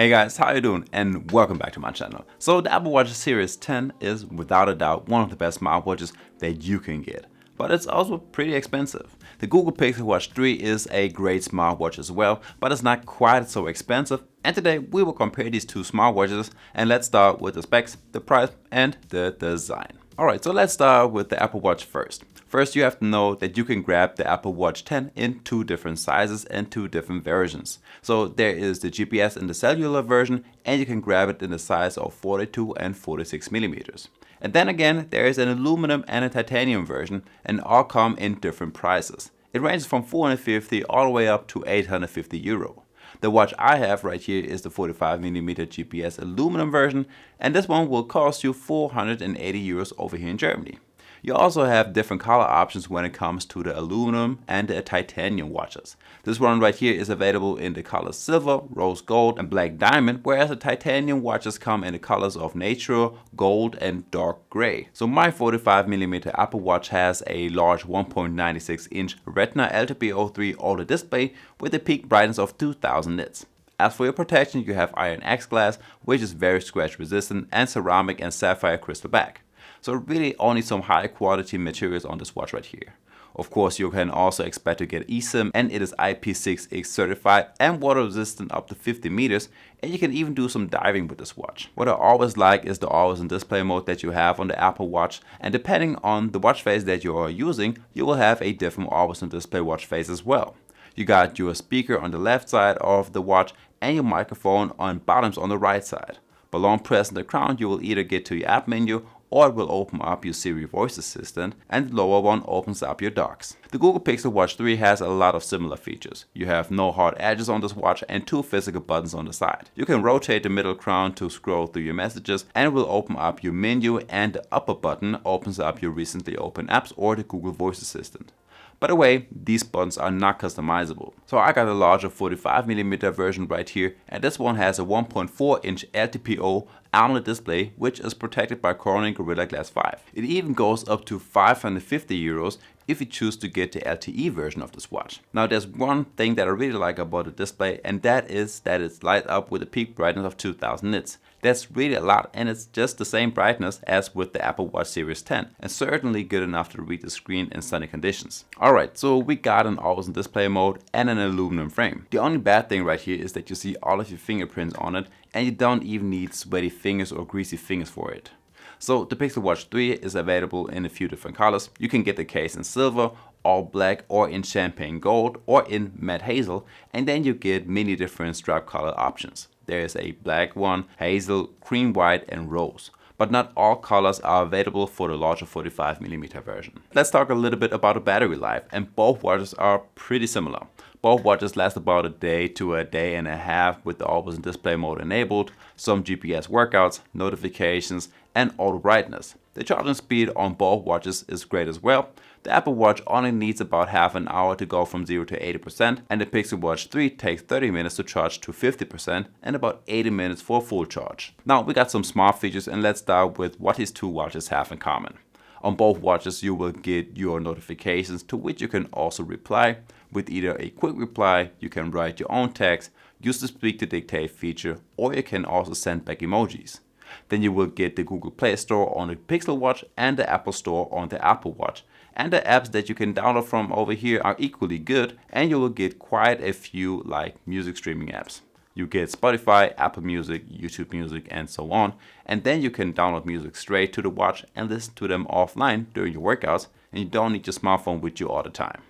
Hey guys, how you doing? And welcome back to my channel. So the Apple Watch Series 10 is without a doubt one of the best smartwatches that you can get. But it's also pretty expensive. The Google Pixel Watch 3 is a great smartwatch as well, but it's not quite so expensive. And today we will compare these two smartwatches, and let's start with the specs, the price and the design. Alright, so let's start with the Apple Watch first. First, you have to know that you can grab the Apple Watch 10 in two different sizes and two different versions. So there is the GPS in the cellular version, and you can grab it in the size of 42 and 46 millimeters. And then again, there is an aluminum and a titanium version, and all come in different prices. It ranges from 450 all the way up to 850 euro. The watch I have right here is the 45mm GPS aluminum version, and this one will cost you 480 euros over here in Germany. You also have different color options when it comes to the aluminum and the titanium watches. This one right here is available in the colors silver, rose gold and black diamond, whereas the titanium watches come in the colors of natural, gold and dark gray. So my 45mm Apple Watch has a large 1.96 inch Retina LTPO3 OLED display with a peak brightness of 2000 nits. As for your protection, you have Iron X glass, which is very scratch resistant, and ceramic and sapphire crystal back. So really only some high quality materials on this watch right here. Of course, you can also expect to get eSIM, and it is IP6X certified and water resistant up to 50 meters, and you can even do some diving with this watch. What I always like is the always on display mode that you have on the Apple Watch, and depending on the watch face that you are using, you will have a different always on display watch face as well. You got your speaker on the left side of the watch and your microphone on bottoms on the right side. But long pressing the crown, you will either get to your app menu, or it will open up your Siri voice assistant, and the lower one opens up your docks. The Google Pixel Watch 3 has a lot of similar features. You have no hard edges on this watch and two physical buttons on the side. You can rotate the middle crown to scroll through your messages, and it will open up your menu, and the upper button opens up your recently opened apps or the Google Voice Assistant. By the way, these buttons are not customizable. So I got a larger 45mm version right here, and this one has a 1.4 inch LTPO AMOLED display, which is protected by Corning Gorilla Glass 5. It even goes up to 550 euros if you choose to get the LTE version of this watch. Now there's one thing that I really like about the display, and that is that it's light up with a peak brightness of 2000 nits. That's really a lot, and it's just the same brightness as with the Apple Watch Series 10, and certainly good enough to read the screen in sunny conditions. Alright, so we got an always on display mode and an aluminum frame. The only bad thing right here is that you see all of your fingerprints on it, and you don't even need sweaty fingers or greasy fingers for it. So the Pixel Watch 3 is available in a few different colors. You can get the case in silver, all black, or in champagne gold, or in matte hazel, and then you get many different stripe color options. There is a black one, hazel, cream white and rose. But not all colors are available for the larger 45mm version. Let's talk a little bit about the battery life, and both watches are pretty similar. Both watches last about a day to a day and a half with the always on display mode enabled, some GPS workouts, notifications and auto brightness. The charging speed on both watches is great as well. The Apple Watch only needs about half an hour to go from 0 to 80%, and the Pixel Watch 3 takes 30 minutes to charge to 50% and about 80 minutes for a full charge. Now we got some smart features, and let's start with what these two watches have in common. On both watches you will get your notifications, to which you can also reply. With either a quick reply, you can write your own text, use the speak to dictate feature, or you can also send back emojis. Then you will get the Google Play Store on the Pixel Watch and the Apple Store on the Apple Watch. And the apps that you can download from over here are equally good, and you will get quite a few like music streaming apps. You get Spotify, Apple Music, YouTube Music and so on, and then you can download music straight to the watch and listen to them offline during your workouts, and you don't need your smartphone with you all the time.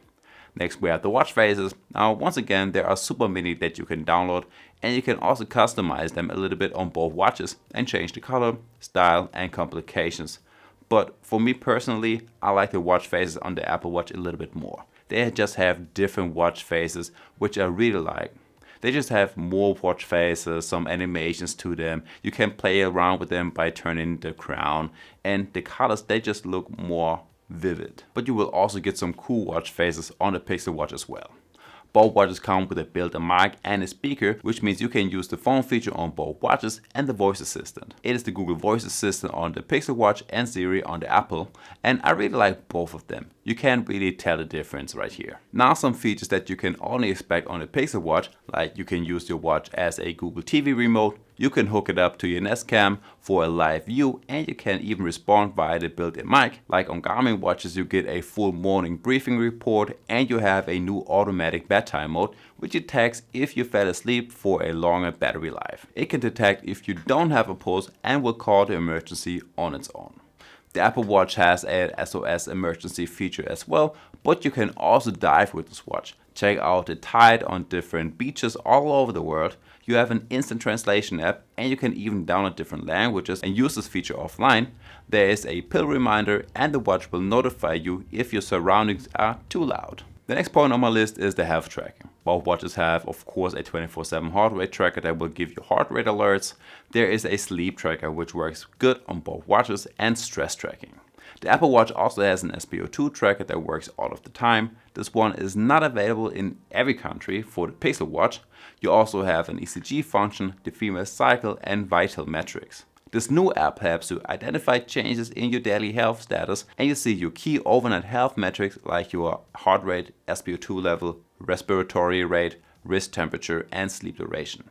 Next we have the watch faces. Now once again there are super many that you can download, and you can also customize them a little bit on both watches and change the color, style and complications. But for me personally, I like the watch faces on the Apple Watch a little bit more. They just have different watch faces, which I really like. They just have more watch faces, some animations to them. You can play around with them by turning the crown, and the colors, they just look more vivid. But you will also get some cool watch faces on the Pixel Watch as well. Both watches come with a built-in mic and a speaker, which means you can use the phone feature on both watches and the voice assistant. It is the Google Voice Assistant on the Pixel Watch and Siri on the Apple, and I really like both of them. You can't really tell the difference right here. Now some features that you can only expect on the Pixel Watch, like you can use your watch as a Google TV remote, you can hook it up to your Nest Cam for a live view, and you can even respond via the built-in mic. Like on Garmin watches, you get a full morning briefing report, and you have a new automatic bedtime mode, which detects if you fell asleep for a longer battery life. It can detect if you don't have a pulse and will call the emergency on its own. The Apple Watch has an SOS emergency feature as well, but you can also dive with this watch. Check out the tide on different beaches all over the world. You have an instant translation app, and you can even download different languages and use this feature offline. There is a pill reminder, and the watch will notify you if your surroundings are too loud. The next point on my list is the health tracking. Both watches have, of course, a 24/7 heart rate tracker that will give you heart rate alerts. There is a sleep tracker which works good on both watches, and stress tracking. The Apple Watch also has an SpO2 tracker that works all of the time. This one is not available in every country for the Pixel Watch. You also have an ECG function, the female cycle, and vital metrics. This new app helps you identify changes in your daily health status, and you see your key overnight health metrics like your heart rate, SpO2 level, respiratory rate, wrist temperature, and sleep duration.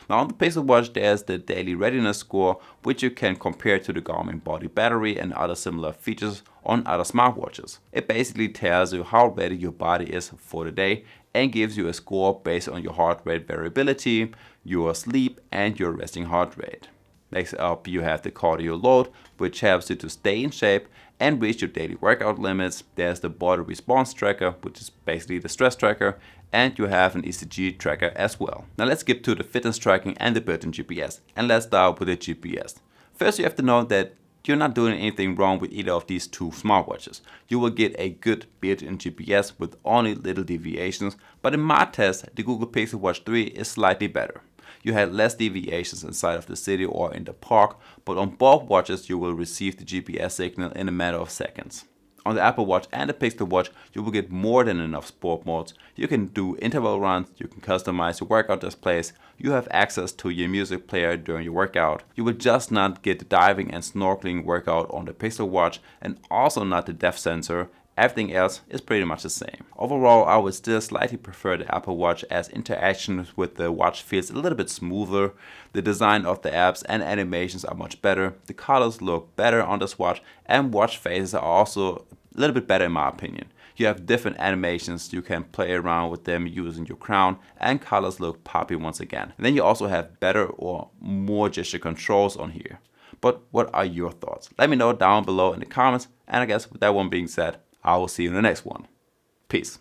Now on the Pixel Watch there's the daily readiness score, which you can compare to the Garmin body battery and other similar features on other smartwatches. It basically tells you how ready your body is for the day and gives you a score based on your heart rate variability, your sleep, and your resting heart rate. Next up you have the cardio load, which helps you to stay in shape and reach your daily workout limits. There's the body response tracker, which is basically the stress tracker, and you have an ECG tracker as well. Now let's skip to the fitness tracking and the built-in GPS, and let's start with the GPS. First you have to know that you're not doing anything wrong with either of these two smartwatches. You will get a good built-in GPS with only little deviations, but in my test the Google Pixel Watch 3 is slightly better. You had less deviations inside of the city or in the park, but on both watches you will receive the GPS signal in a matter of seconds. On the Apple Watch and the Pixel Watch, you will get more than enough sport modes. You can do interval runs, you can customize your workout displays, you have access to your music player during your workout. You will just not get the diving and snorkeling workout on the Pixel Watch, and also not the depth sensor. Everything else is pretty much the same. Overall, I would still slightly prefer the Apple Watch as interaction with the watch feels a little bit smoother. The design of the apps and animations are much better. The colors look better on this watch, and watch faces are also a little bit better in my opinion. You have different animations, you can play around with them using your crown, and colors look poppy once again. And then you also have better or more gesture controls on here. But what are your thoughts? Let me know down below in the comments, and I guess with that one being said, I will see you in the next one. Peace.